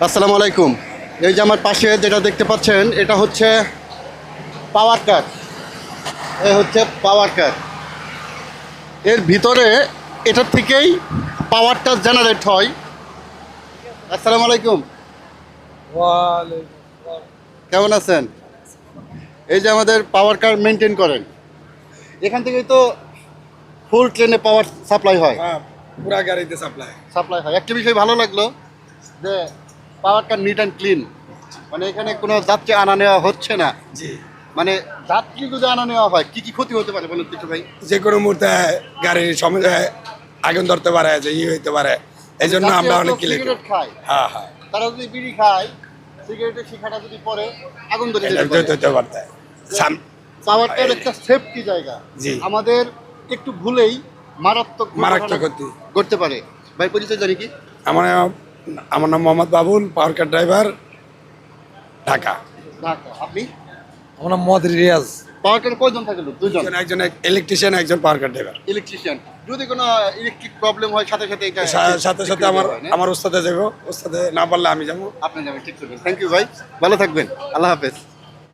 আসসালামু আলাইকুম। এই যে আমার পাশে যেটা দেখতে পাচ্ছেন এটা হচ্ছে পাওয়ার কাট। এ হচ্ছে পাওয়ার কাট। এর ভিতরে এটার থেকেই পাওয়ারটা জেনারেট হয়। আসসালামু আলাইকুম, কেমন আছেন? এই যে আমাদের পাওয়ার কার মেনটেন করেন, এখান থেকেই তো ফুল ট্রেনে পাওয়ার সাপ্লাই হয়। হ্যাঁ, পুরা গাড়িতে সাপ্লাই। সাপ্লাই হয়। একটা বিষয় ভালো লাগলো যে পাওয়ার কার নিট অ্যান্ড ক্লিন, মানে এখানে কোনো যাত্রী আনা নেওয়া হচ্ছে না। জি, মানে যাত্রী যদি আনা নেওয়া হয় কি কি ক্ষতি হতে পারে বলুন কিছু ভাই? যে কোনো মুহূর্তে গাড়ির সময় আগুন ধরতে পারে, যে হইতে পারে, এই জন্য আমরা অনেক ক্লিক। সিগারেট খায়, হ্যাঁ হ্যাঁ, তারা যদি বিড়ি খায়, সিগারেটের শিখাটা যদি পরে আগুন ধরে যেতে পারে। হইতে পারতে। পাওয়ারটার একটা সেফটি জায়গা। জি। আমাদের একটু ভুলেই মারাত্মক মারাত্মক ক্ষতি করতে পারে। ভাই পরিচয় জানি কি? আমার আমার নাম মোহাম্মদ বাবুল, পাওয়ার কার ড্রাইভার, ঢাকা। ঢাকা। আপনি? আমার নাম মোহাম্মদ রিয়াজ। পাওয়ার কার কয়জন থাকে? দুজন। একজন ইলেকট্রিশিয়ান, একজন পাওয়ার কার ড্রাইভার। ইলেকট্রিশিয়ান। যদি কোনো ইলেকট্রিক প্রবলেম হয় সাথে সাথে এটা সাথে সাথে আমার ওস্তাদে যাবো, ওস্তাদে না পারলে আমি যাবো। আপনি যাবেন, ঠিক করবেন। থ্যাংক ইউ ভাই, ভালো থাকবেন, আল্লাহ হাফেজ।